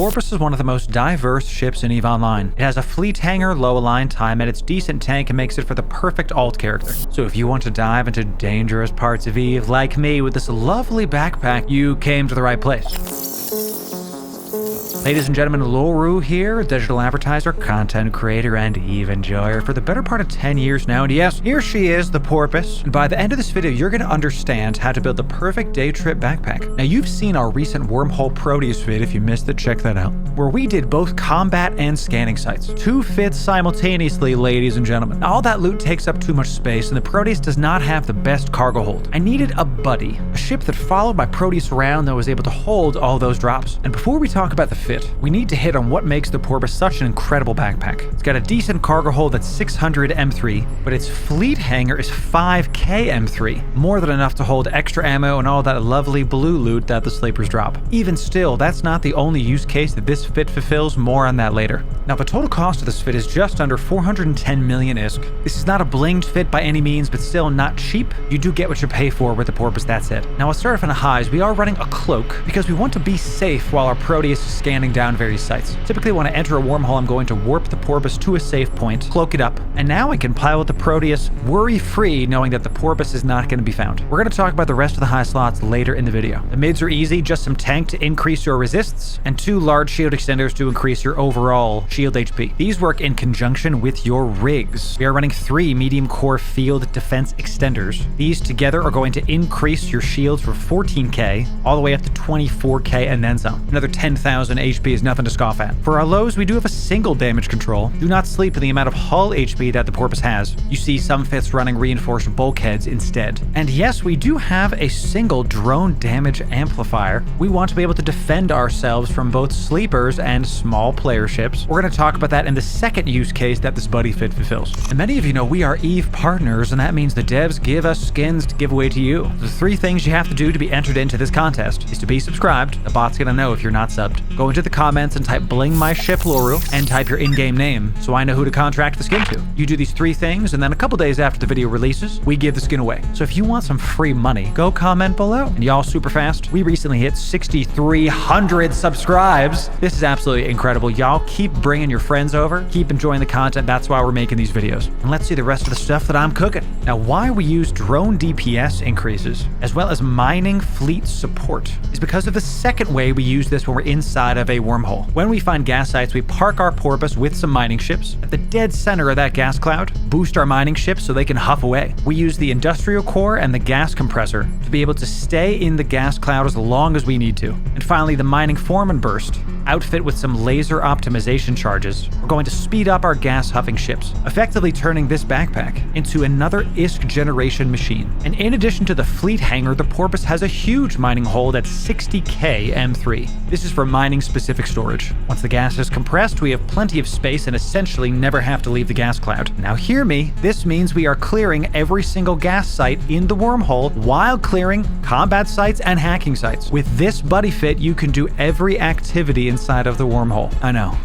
Porpoise is one of the most diverse ships in EVE Online. It has a fleet hangar, low align time, and its decent tank makes it for the perfect alt character. So if you want to dive into dangerous parts of EVE like me with this lovely backpack, you came to the right place. Ladies and gentlemen, Loru here, digital advertiser, content creator, and EVE enjoyer for the better part of 10 years now. And yes, here she is, the Porpoise. And by the end of this video, you're going to understand how to build the perfect day trip backpack. Now, you've seen our recent Wormhole Proteus vid. If you missed it, check that out, where we did both combat and scanning sites. 2 fits simultaneously, ladies and gentlemen. All that loot takes up too much space, and the Proteus does not have the best cargo hold. I needed a buddy, a ship that followed my Proteus around that was able to hold all those drops. And before we talk about the fit, we need to hit on what makes the Porpoise such an incredible backpack. It's got a decent cargo hold that's 600 M3, but its fleet hangar is 5k M3, more than enough to hold extra ammo and all that lovely blue loot that the sleepers drop. Even still, that's not the only use case that this fit fulfills, more on that later. Now, the total cost of this fit is just under 410 million ISK. This is not a blinged fit by any means, but still not cheap. You do get what you pay for with the Porpoise, that's it. Now, let's start off on the highs. We are running a cloak because we want to be safe while our Proteus is scanning down various sites. Typically, when I enter a wormhole, I'm going to warp the Porpoise to a safe point, cloak it up, and now I can pilot the Proteus worry-free, knowing that the Porpoise is not going to be found. We're going to talk about the rest of the high slots later in the video. The mids are easy, just some tank to increase your resists, and 2 large shield extenders to increase your overall shield HP. These work in conjunction with your rigs. We are running 3 medium core field defense extenders. These together are going to increase your shields from 14k all the way up to 24k and then some. Another 10,000 HP is nothing to scoff at. For our lows, we do have a single damage control. Do not sleep in the amount of hull HP that the Porpoise has. You see some fits running reinforced bulkheads instead. And yes, we do have a single drone damage amplifier. We want to be able to defend ourselves from both sleepers and small player ships. We're going to talk about that in the second use case that this buddy fit fulfills. And many of you know we are EVE partners, and that means the devs give us skins to give away to you. The 3 things you have to do to be entered into this contest is to be subscribed. The bot's going to know if you're not subbed. Go into the comments and type bling my ship Loru and type your in-game name so I know who to contract the skin to. You do these 3 things, and then a couple days after the video releases, we give the skin away. So if you want some free money, go comment below. And y'all super fast, we recently hit 6,300 subscribes. This is absolutely incredible. Y'all keep bringing your friends over, keep enjoying the content. That's why we're making these videos. And let's see the rest of the stuff that I'm cooking. Now, why we use drone DPS increases as well as mining fleet support is because of the second way we use this when we're inside of a wormhole. When we find gas sites, we park our Porpoise with some mining ships at the dead center of that gas cloud, boost our mining ships so they can huff away. We use the industrial core and the gas compressor to be able to stay in the gas cloud as long as we need to. And finally, the mining Foreman burst, outfit with some laser optimization charges. We're going to speed up our gas huffing ships, effectively turning this backpack into another ISK generation machine. And in addition to the fleet hangar, the Porpoise has a huge mining hold at 60k M3. This is for mining specific storage. Once the gas is compressed, we have plenty of space and essentially never have to leave the gas cloud. Now hear me, this means we are clearing every single gas site in the wormhole while clearing combat sites and hacking sites. With this buddy fit, you can do every activity inside of the wormhole. I know.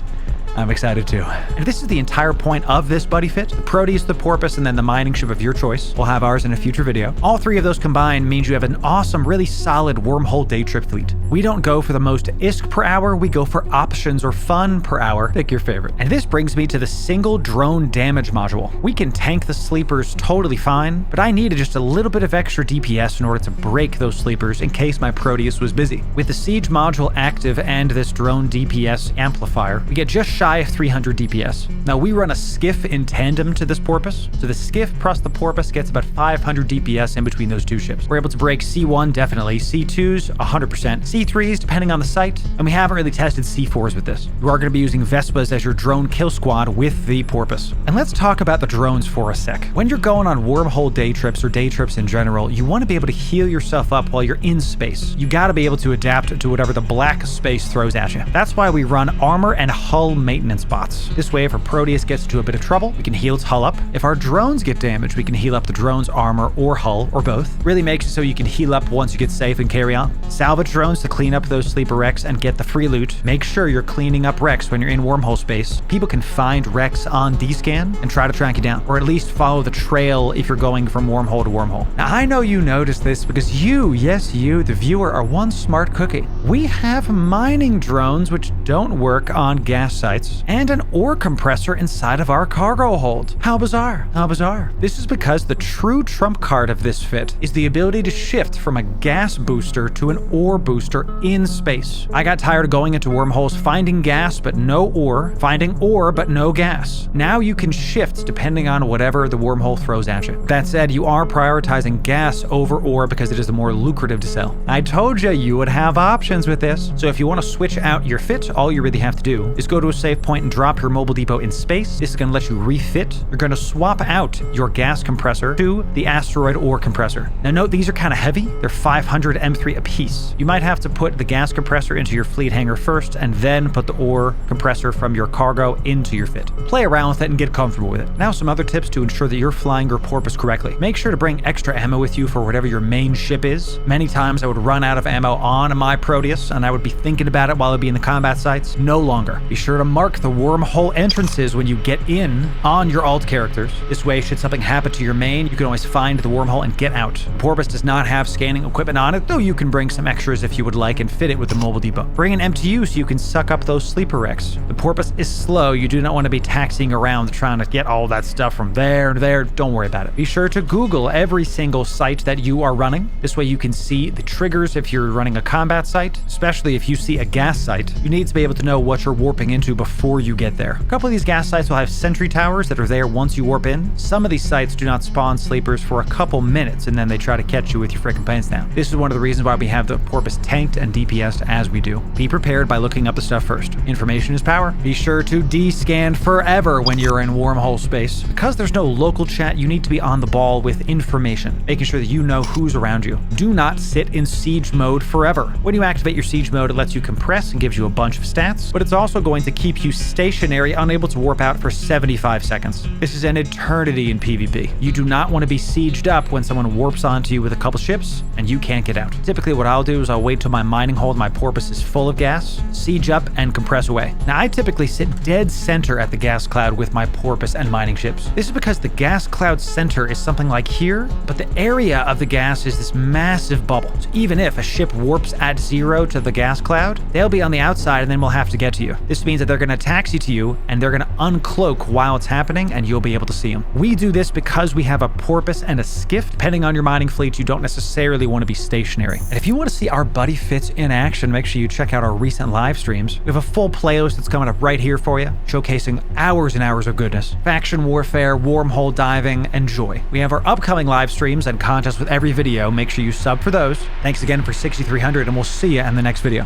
I'm excited too. And this is the entire point of this buddy fit. The Proteus, the Porpoise, and then the mining ship of your choice. We'll have ours in a future video. All 3 of those combined means you have an awesome, really solid wormhole day trip fleet. We don't go for the most ISK per hour, we go for options or fun per hour. Pick your favorite. And this brings me to the single drone damage module. We can tank the sleepers totally fine, but I needed just a little bit of extra DPS in order to break those sleepers in case my Proteus was busy. With the siege module active and this drone DPS amplifier, we get just shy of 300 DPS. Now, we run a skiff in tandem to this Porpoise, so the skiff plus the Porpoise gets about 500 DPS in between those 2 ships. We're able to break C1 definitely, C2s 100%, C3s depending on the site, and we haven't really tested C4s with this. You are going to be using Vespas as your drone kill squad with the Porpoise. And let's talk about the drones for a sec. When you're going on wormhole day trips or day trips in general, you want to be able to heal yourself up while you're in space. You got to be able to adapt to whatever the black space throws at you. That's why we run armor and hull maintenance maintenance bots. This way, if our Proteus gets into a bit of trouble, we can heal its hull up. If our drones get damaged, we can heal up the drone's armor or hull, or both. Really makes it so you can heal up once you get safe and carry on. Salvage drones to clean up those sleeper wrecks and get the free loot. Make sure you're cleaning up wrecks when you're in wormhole space. People can find wrecks on D-scan and try to track you down, or at least follow the trail if you're going from wormhole to wormhole. Now, I know you noticed this because you, yes you, the viewer, are one smart cookie. We have mining drones which don't work on gas sites, and an ore compressor inside of our cargo hold. How bizarre, how bizarre. This is because the true trump card of this fit is the ability to shift from a gas booster to an ore booster in space. I got tired of going into wormholes finding gas but no ore, finding ore but no gas. Now you can shift depending on whatever the wormhole throws at you. That said, you are prioritizing gas over ore because it is the more lucrative to sell. I told you would have options with this. So if you want to switch out your fit, all you really have to do is go to a save point and drop your mobile depot in space. This is going to let you refit. You're going to swap out your gas compressor to the asteroid ore compressor. Now note, these are kind of heavy. They're 500 M3 apiece. You might have to put the gas compressor into your fleet hangar first and then put the ore compressor from your cargo into your fit. Play around with it and get comfortable with it. Now some other tips to ensure that you're flying your Porpoise correctly. Make sure to bring extra ammo with you for whatever your main ship is. Many times I would run out of ammo on my Proteus and I would be thinking about it while I'd be in the combat sites. No longer. Be sure to mark the wormhole entrances when you get in on your alt characters. This way, should something happen to your main, you can always find the wormhole and get out. Porpoise does not have scanning equipment on it, though you can bring some extras if you would like and fit it with the mobile depot. Bring an MTU so you can suck up those sleeper wrecks. The Porpoise is slow. You do not want to be taxiing around trying to get all that stuff from there to there. Don't worry about it. Be sure to Google every single site that you are running. This way you can see the triggers if you're running a combat site, especially if you see a gas site. You need to be able to know what you're warping into before you get there. A couple of these gas sites will have sentry towers that are there once you warp in. Some of these sites do not spawn sleepers for a couple minutes and then they try to catch you with your freaking pants down. This is one of the reasons why we have the Porpoise tanked and DPS'd as we do. Be prepared by looking up the stuff first. Information is power. Be sure to D-scan forever when you're in wormhole space. Because there's no local chat, you need to be on the ball with information, making sure that you know who's around you. Do not sit in siege mode forever. When you activate your siege mode, it lets you compress and gives you a bunch of stats, but it's also going to keep you stationary, unable to warp out for 75 seconds. This is an eternity in PvP. You do not want to be sieged up when someone warps onto you with a couple ships and you can't get out. Typically what I'll do is I'll wait till my mining hold, my Porpoise is full of gas, siege up and compress away. Now I typically sit dead center at the gas cloud with my Porpoise and mining ships. This is because the gas cloud center is something like here, but the area of the gas is this massive bubble. So even if a ship warps at 0 to the gas cloud, they'll be on the outside and then we'll have to get to you. This means that they're going to taxi to you and they're going to uncloak while it's happening and you'll be able to see them. We do this because we have a Porpoise and a skiff. Depending on your mining fleet, you don't necessarily want to be stationary. And if you want to see our buddy fits in action, make sure you check out our recent live streams. We have a full playlist that's coming up right here for you, showcasing hours and hours of goodness. Faction warfare, wormhole diving, and joy. We have our upcoming live streams and contests with every video. Make sure you sub for those. Thanks again for 6,300 and we'll see you in the next video.